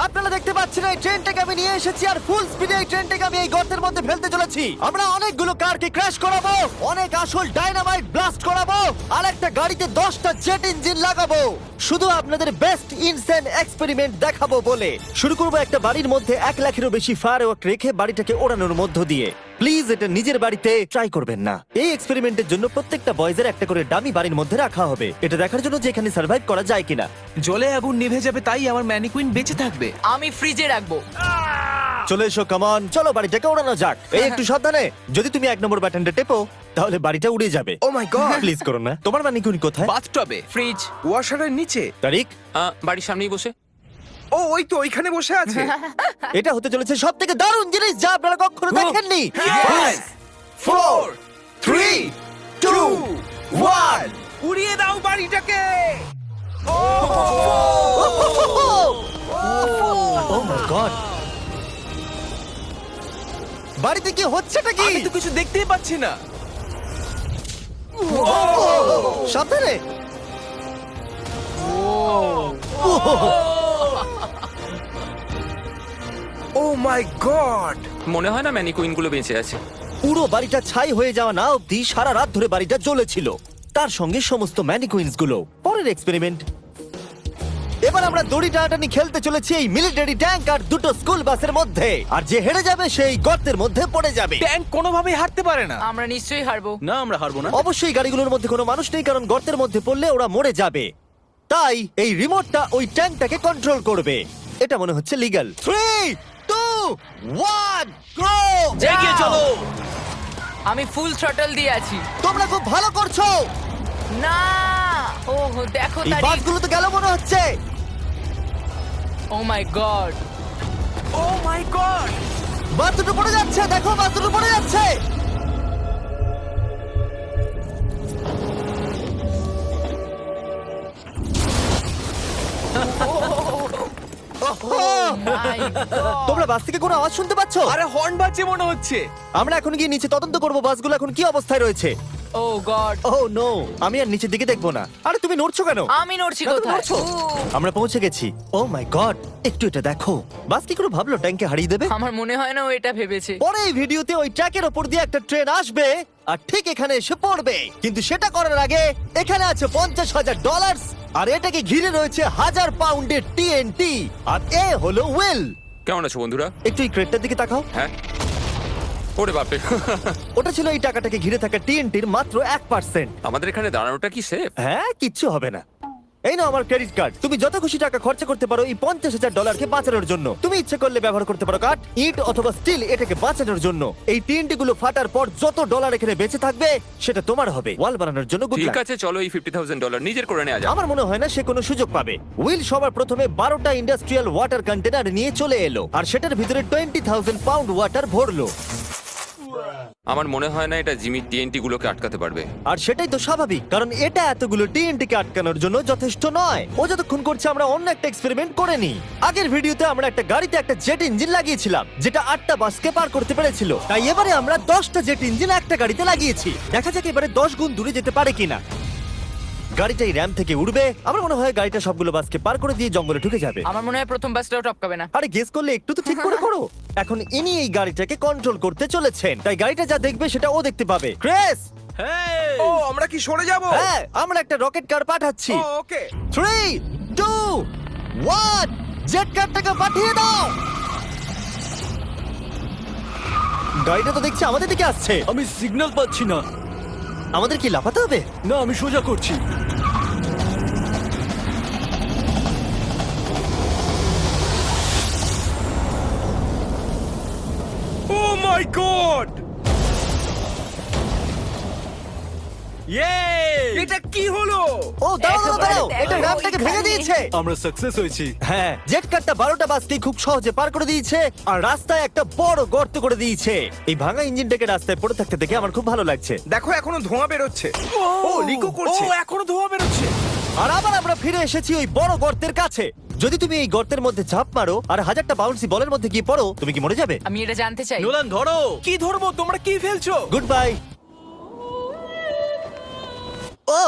আপনারা দেখতে পাচ্ছেন এই ট্রেনটাকে আমি নিয়ে এসেছি আর ফুল স্পিডে এই ট্রেনটাকে আমি এই গর্তের মধ্যে ফেলতে চলেছি। আমরা অনেকগুলো কারকে ক্র্যাশ করাবো, অনেক আসল ডাইনামাইট ব্লাস্ট করাবো, আর একটা গাড়িতে 10টা জেট ইঞ্জিন লাগাবো, শুধু আপনাদের বেস্ট ইনসেন এক্সপেরিমেন্ট দেখাবো বলে। শুরু করবো একটা বাড়ির মধ্যে 1 লাখেরও বেশি ফায়ারওয়ার্ক রেখে বাড়িটাকে ওড়ানোর মধ্য দিয়ে। প্লিজ এটা নিজের বাড়িতে ট্রাই করবেন না। এই এক্সপেরিমেন্টের জন্য প্রত্যেকটা বয়েজের একটা করে ডামি বাড়ির মধ্যে রাখা হবে, এটা দেখার জন্য যে এখানে সার্ভাইভ করা যায় কিনা। জলে আগুন নিভে যাবে, তাই আমার ম্যানিকুইন বেঁচে থাকবে। আমি ফ্রিজে রাখবো। চলে এসো, কামন, চলো বাড়িটাকে ওড়ানো যাক। এই একটু সাবধানে, যদি তুমি 1 নম্বর বাটনটা টেপো তাহলে বাড়িটা উড়ে যাবে। ও মাই গড! প্লিজ করো না। তোমার ম্যানিকুইন কোথায়? বাথটবে। ফ্রিজ ওয়াশারের নিচে। তারিক, বাড়ির সামনেই বসে। ও ওই তো ওইখানে বসে আছে। এটা হতে চলেছে সবথেকে দারুণ জিনিস যা আপনারা কখনো দেখেননি। 5 4 3 2 1 উড়িয়ে দাও বাড়িটাকে। ও মাই গড, বাড়িতে কি হচ্ছেটা কি? আমি তো কিছু দেখতেই পাচ্ছি না। সাবধানে। ও মাই গড! মনে হয় না ম্যানিকুইন গুলো বেঁচে আছে। পুরো বাড়িটা ছাই হয়ে যাওয়া না অব্দি সারা রাত ধরে বাড়িটা জ্বলেছিল, তার সঙ্গে সমস্ত ম্যানিকুইন্স গুলো। পরের এক্সপেরিমেন্ট, এবার আমরা দড়ি টানাটানি খেলতে চলেছি এই মিলিটারি ট্যাঙ্ক আর 2টো স্কুল বাসের মধ্যে, আর যে হেরে যাবে সেই গর্তের মধ্যে পড়ে যাবে। ট্যাঙ্ক কোনোভাবেই হারতে পারে না। আমরা নিশ্চয়ই হারবো। না, আমরা হারবো না। অবশ্যই গাড়িগুলোর মধ্যে কোনো মানুষ নেই, কারণ গর্তের মধ্যে পড়লে ওরা মরে যাবে। তাই এই রিমোটটা ওই ট্যাঙ্কটাকে কন্ট্রোল করবে। এটা মনে হচ্ছে লিগ্যাল। 3 2 1 গো! এগিয়ে চলো। আমি ফুল থ্রটল দিয়ে আছি। তোমরা খুব ভালো করছো। না, ও দেখো এই তারিখ। বাসগুলো তো গেল মনে হচ্ছে। ও মাই গড। ও মাই গড! বাস দুটো পড়ে যাচ্ছে, দেখো বাস দুটো পড়ে যাচ্ছে। মাই গড। তোমরা বাস থেকে কোনো আওয়াজ শুনতে পাচ্ছ? আরে হর্ন বাজছে মনে হচ্ছে। আমরা এখন গিয়ে নিচে তদন্ত করব বাসগুলো এখন কি অবস্থায় রয়েছে। ও গড। ও নো, আমি আর নিচের দিকে দেখবো না। আরে তুমি নড়ছো কেন? আমি নড়ছি না, তুমি কোথায়? নড়ছো। আমরা পৌঁছে গেছি। ও মাই গড, একটু এটা দেখো। বাস কি করে ভাবলো ট্যাঙ্কে হারিয়ে দেবে? আমার মনে হয় না ও এটা ভেবেছে। পরে এই ভিডিওতে ওই ট্র্যাকের ওপর দিয়ে একটা ট্রেন আসবে আর ঠিক এখানে এসে পড়বে, কিন্তু সেটা করার আগে এখানে আছে $50,000 আর এটাকে ঘিরে রয়েছে 1000 পাউন্ডের টিএনটি। আর এ হলো উইল। কেমন আছো বন্ধুরা? একটু এই ক্রেটটার দিকে তাকাও। হ্যাঁ। ওরে বাপরে! ওটা ছিল এই টাকাটাকে ঘিরে থাকা টিএনটির মাত্র 1%। আমাদের এখানে দাঁড়ানোটা কি সেফ? হ্যাঁ, কিচ্ছু হবে না। এই নাও আমার ক্রেডিট কার্ড, তুমি যত খুশি টাকা খরচা করতে পারো এই $50,000 বাঁচানোর জন্য। তুমি ইচ্ছে করলে ব্যবহার করতে পারো কাঠ, ইট অথবা স্টিল এটাকে বাঁচানোর জন্য। এই টিএনটি গুলো ফাটার পর যত ডলার এখানে বেঁচে থাকবে সেটা তোমার হবে। ওয়াল বানানোর জন্য good ঠিক luck। আছে, চলো এই $50,000 নিজের করে নেওয়া যাক। আমার মনে হয় না সে কোনো সুযোগ পাবে। উইল সবার প্রথমে 12টা ইন্ডাস্ট্রিয়াল ওয়াটার কন্টেনার নিয়ে চলে এলো আর সেটার ভিতরে 20,000 পাউন্ড ওয়াটার ভরলো। আমার মনে হয় না এটা জিমি টিএনটি গুলোকে আটকাতে পারবে। আর সেটাই তো স্বাভাবিক, কারণ এটা এতগুলো টিএনটি কে আটকানোর জন্য যথেষ্ট নয়। ও যতক্ষণ করছে আমরা অন্য একটা এক্সপেরিমেন্ট করে নিই। আগের ভিডিওতে আমরা একটা গাড়িতে একটা জেট ইঞ্জিন লাগিয়েছিলাম যেটা 8টা বাসকে পার করতে পেরেছিল। তাই এবারে আমরা 10টা জেট ইঞ্জিন একটা গাড়িতে লাগিয়েছি। দেখা যাক এবারে 10 গুণ দূরে যেতে পারে কিনা। গাড়িটা এই র্যাম্প থেকে উঠবে। আমার মনে হয় গাড়িটা সবগুলো বাসকে পার করে দিয়ে জঙ্গলে ঢুকে যাবে। আমার মনে হয় প্রথম বাসটাও টপকাবে না। আরে গেস করলে একটু তো ঠিক করে করো। এখন ইনি এই গাড়িটাকে কন্ট্রোল করতে চলেছেন, তাই গাড়িটা যা দেখবে সেটা ও দেখতে পাবে। ক্রেস, ও আমরা কি সরে যাব? হ্যাঁ, আমরা একটা রকেট কার পাঠাচ্ছি। ও ওকে। 3 2 1 জেট কারটাকে পাঠিয়ে দাও। গাড়িটা তো দেখছি আমাদের দিকে আসছে। আমি সিগন্যাল পাচ্ছি না। আমাদের কি লাফাতে হবে? না, আমি সোজা করছি। ও মাই গড! এটা কি হলো? ও দাঁড়াও দাঁড়াও দাঁড়াও, একেবারে এটা দেখো, র্যাম্পটাকে ভেঙে ওইখানে। দিয়েছে। আমরা সাকসেস হয়েছি। হ্যাঁ, জেট কারটা 12টা বাসকে খুব সহজে পার করে দিয়েছে আর রাস্তায় একটা বড় গর্ত করে দিয়েছে। এই ভাঙা ইঞ্জিনটাকে রাস্তায় পড়ে থাকতে দেখে আমার খুব ভালো লাগছে। দেখো এখনো ধোঁয়া বেরোচ্ছে। ও লিকো করছে। ও এখনো ধোঁয়া বেরোচ্ছে। আর আবার আমরা ফিরে এসেছি ওই বড় গর্তের কাছে। যদি তুমি এই গর্তের মধ্যে ঝাঁপ মারো আর 1000টা বাউন্সি বলের মধ্যে গিয়ে পড়ো, তুমি কি মরে যাবে? আমি এটা জানতে চাই। নোলান ধরো। কি ধরবো? তোমরা কি ফেলছো? Good bye. ও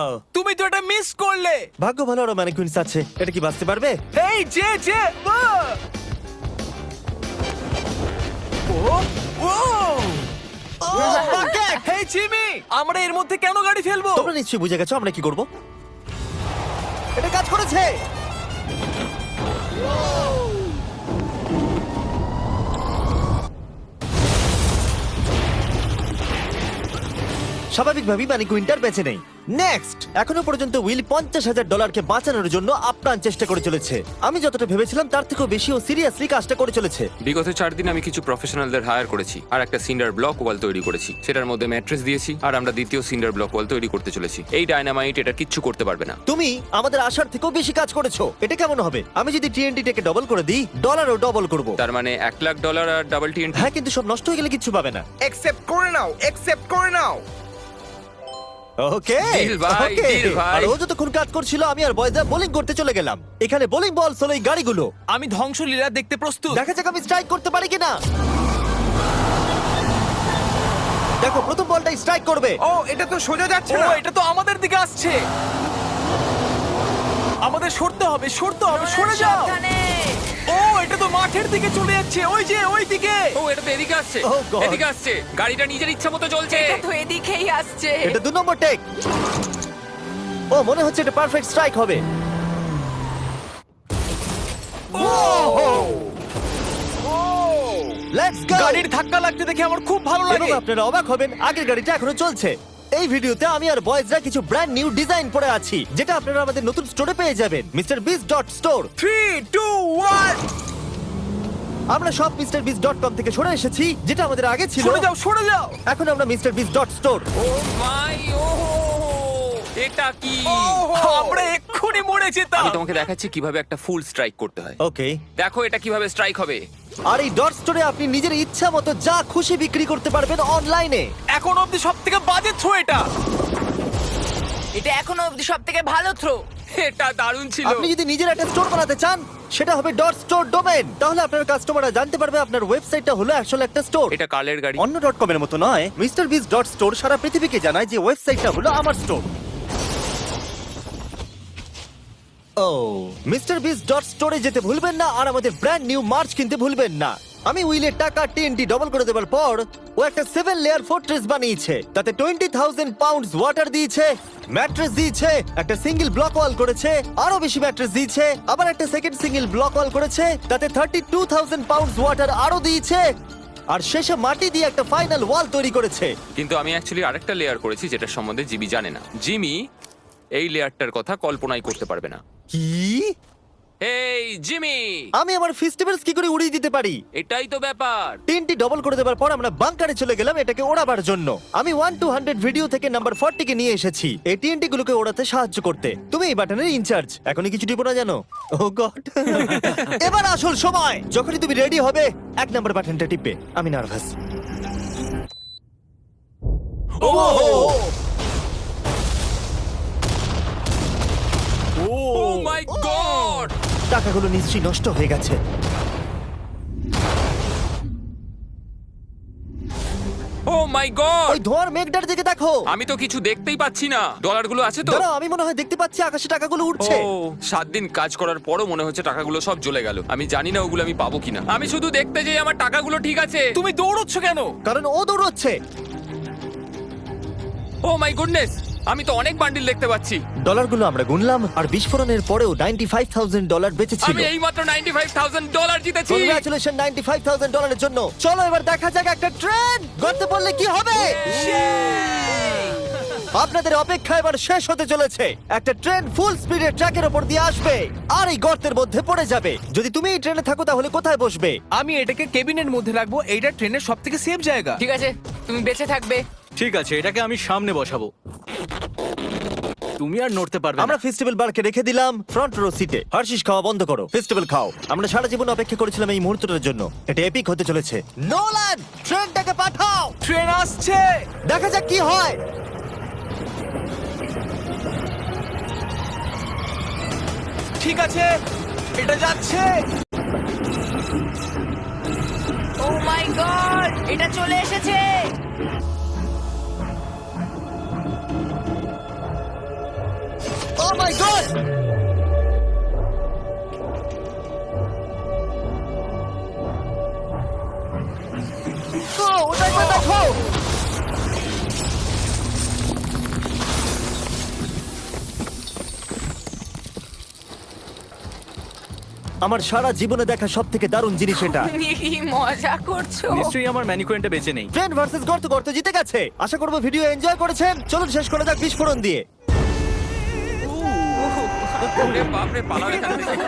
ও, তুমি তো এটা মিস করলে। ভাগ্য ভালো আরো ম্যানিকুইন্স আছে। এটা কি বাঁচতে পারবে? এই যে ও ও bucket! হেই জিমি, আমরা এর মধ্যে কেন গাড়ি ফেলবো? তোমরা নিশ্চয়ই বুঝে গেছো আমরা কি করব। এটা কাজ করেছে। স্বাভাবিকভাবেই ম্যানিকুইনটার বেঁচে নেই। নেক্সট, এখনো পর্যন্ত উইল $50,000 বাঁচানোর জন্য আপ্রাণ চেষ্টা করে চলেছে। আমি যতটা ভেবেছিলাম তার থেকেও বেশি ও সিরিয়াসলি কাজটা করে চলেছে। বিগত 4 দিন আমি কিছু প্রফেশনালদের হায়ার করেছি আর একটা সিন্ডার ব্লক ওয়াল তৈরি করেছি। সেটার মধ্যে ম্যাট্রেস দিয়েছি আর আমরা দ্বিতীয় সিন্ডার ব্লক ওয়াল তৈরি করতে চলেছি। এই ডায়নামাইট এটা কিচ্ছু করতে পারবে না। তুমি আমাদের আশার থেকেও বেশি কাজ করেছো। এটা কেমন হবে? আমি যদি TNT-টাকে ডবল করে দিই, ডলারও ডবল করব। তার মানে $1,00,000 আর ডাবল TNT। হ্যাঁ, কিন্তু সব নষ্ট হয়ে গেলে কিচ্ছু পাবে না। একসেপ্ট করে নাও, একসেপ্ট করে নাও। ওকে Deal ভাই, ওকে। deal ভাই। আর ও যতক্ষণ কাজ করছিল আমি আর বয়দা বোলিং করতে চলে গেলাম। এখানে বোলিং বল হলো এই গাড়িগুলো। আমি ধ্বংসলীলা দেখতে প্রস্তুত। দেখা যাক আমি স্ট্রাইক করতে পারি কিনা। দেখো, প্রথম বলটাই স্ট্রাইক করবে। ও, এটা তো সোজা যাচ্ছে ও, না। এটা তো আমাদের দিকে আসছে। আমাদের সরতে হবে, সরে যাও। সাবধানে। ও, এটা তো মাঠের দিকে চলে যাচ্ছে, ওই যে ওই দিকে। ও, এটা তো এদিকে আসছে। Oh God! এদিকে আসছে। গাড়িটা নিজের ইচ্ছা মতো চলছে। এটা তো এদিকেই আসছে। এটা 2 নম্বর টেক। ও, মনে হচ্ছে এটা পারফেক্ট স্ট্রাইক হবে। Let's go. গাড়ির ধাক্কা লাগতে দেখে আমার খুব ভালো এবং লাগে। আপনারা অবাক হবেন, আগের গাড়িটা এখনো চলছে। এই ভিডিওতে আমি আর বয়েজরা কিছু ব্র্যান্ড নিউ ডিজাইন পরে আছি, যেটা আপনারা আমাদের নতুন স্টোরে পেয়ে যাবেন, MrBeast.store। 3, 2, 1। আমরা সব MrBeast.com থেকে সরে এসেছি, যেটা আমাদের আগে ছিল। সরে যাও। এখন আমরা MrBeast.store। ও মাই, ও এটা কি? আমরা এক্ষুনি মরে যেতাম। আমি তোমাকে দেখাচ্ছি কিভাবে একটা ফুল স্ট্রাইক করতে হয়। ওকে। দেখো এটা কিভাবে স্ট্রাইক হবে। আর এই ডট স্টোরে আপনি নিজের ইচ্ছা মতো যা খুশি বিক্রি করতে পারবেন অনলাইনে। এখন অব্দি সব থেকে বাজে থ্রো এটা। এটা এখনো অবধি সবথেকে ভালো থ্রো। এটা দারুণ ছিল। আপনি যদি নিজের একটা স্টোর বানাতে চান, সেটা হবে ডট স্টোর ডোমেন। তাহলে আপনার কাস্টমাররা জানতে পারবে আপনার ওয়েবসাইটটা হলো আসলে একটা স্টোর। এটা কালের গাড়ি। অন্য ডট কমের মতো নয়। MrBeast.store সারা পৃথিবীকে জানায় যে ওয়েবসাইটটা হলো আমার স্টোর। ও, MrBeast.store-এ যেতে ভুলবেন না আর আমাদের ব্র্যান্ড নিউ মার্চ কিনতে ভুলবেন না। আমি উইলের টাকা TNT ডবল করে দেওয়ার পর ও একটা 7 লেয়ার ফোর্ট্রেস বানিয়েছে। তাতে 20,000 পাউন্ডস ওয়াটার দিয়েছে, ম্যাট্রেস দিয়েছে, একটা সিঙ্গেল ব্লক ওয়াল করেছে, আরো বেশি ম্যাট্রেস দিয়েছে, আবার একটা সেকেন্ড সিঙ্গেল ব্লক ওয়াল করেছে, তাতে 32,000 পাউন্ডস ওয়াটার আরো দিয়েছে, আর শেষে মাটি দিয়ে একটা ফাইনাল ওয়াল তৈরি করেছে। কিন্তু আমি অ্যাকচুয়ালি আরেকটা লেয়ার করেছি যেটা সম্বন্ধে জিমি জানে না। জিমি এই লেয়ারটার কথা কল্পনাই করতে পারবে না। কি? এই জিমি, আমি আমার ফেস্টিভ্যালস কি করে উড়িয়ে দিতে পারি? এটাই তো ব্যাপার। তিনটি ডবল করে দেওয়ার পর আমরা বাংকারে চলে গেলাম এটাকে ওড়াবার জন্য। আমি 1 to 100 ভিডিও থেকে নাম্বার 40 কে নিয়ে এসেছি এই TNT গুলোকে ওড়াতে সাহায্য করতে। তুমি এই বাটনের ইনচার্জ। এখনই কিছু টিপো না জানো? ও গড। এবার আসল সময়। যখনই তুমি রেডি হবে 1 নাম্বার বাটনটা টিপবে। আমি নার্ভাস। ও ও মাই গড! টাকাগুলো নিশ্চয়ই নষ্ট হয়ে গেছে। ও মাই গড! ওই ধোঁয়ার মেঘটার দিকে দেখো। আমি তো কিছু দেখতেই পাচ্ছি না। ডলারগুলো আছে তো? দাঁড়াও, আমি মনে হয় দেখতে পাচ্ছি আকাশে টাকাগুলো উঠছে। ও 7 দিন কাজ করার পরও মনে হচ্ছে টাকাগুলো সব জ্বলে গেল। আমি জানি না ওগুলো আমি পাবো কিনা। আমি শুধু দেখতে যাই আমার টাকাগুলো ঠিক আছে। তুমি দৌড়চ্ছ কেন? কারণ ও দৌড়চ্ছে। ও মাই গুডনেস! আমি তো অনেক বান্ডিল দেখতে পাচ্ছি। ডলারগুলো আমরা গুনলাম আর বিস্ফোরণের পরেও $95,000 বেঁচে ছিল। আমি এইমাত্র $95,000 জিতেছি। কংগ্রাচুলেশন $95,000 জন্য। চলো এবার দেখা যাক একটা ট্রেন গর্তে পড়লে কি হবে। আপনাদের অপেক্ষা এবার শেষ হতে চলেছে। একটা ট্রেন ফুল স্পিডে ট্র্যাকের উপর দিয়ে আসবে আর এই গর্তের মধ্যে পড়ে যাবে। যদি তুমি এই ট্রেনে থাকো তাহলে কোথায় বসবে? আমি এটাকে কেবিনের মধ্যে রাখবো। এইটা ট্রেনের সবথেকে সেফ জায়গা। ঠিক আছে, তুমি বেঁচে থাকবে। ঠিক আছে, এটাকে আমি সামনে বসাবো। তুমি আর নড়তে পারবে না। আমরা ফেস্টিভ্যাল বারকে রেখে দিলাম ফ্রন্ট রো সিটে। হার্শিস খাওয়া বন্ধ করো, ফেস্টিভ্যাল খাও। আমরা সারা জীবন অপেক্ষা করেছিলাম এই মুহূর্তটার জন্য। এটা এপিক হতে চলেছে। নোলান, ট্রেনটাকে পাঠাও। ট্রেন আসছে। দেখা যাক কি হয়। ঠিক আছে, এটা যাচ্ছে। ও মাই গড, এটা চলে এসেছে। মাই গড! ওটা একবার দেখো! আমার সারা জীবনে দেখা সব থেকে দারুণ জিনিস এটা। তুমি কি মজা করছো? নিশ্চয়ই আমার ম্যানিকুইনটা বেঁচে নেই। ট্রেন ভার্সেস গর্ত, গর্ত জিতে গেছে। আশা করবো ভিডিও এনজয় করেছেন। চলুন শেষ করে যাক বিস্ফোরণ দিয়ে। ওরে বাপরে, পালাও এখান থেকে।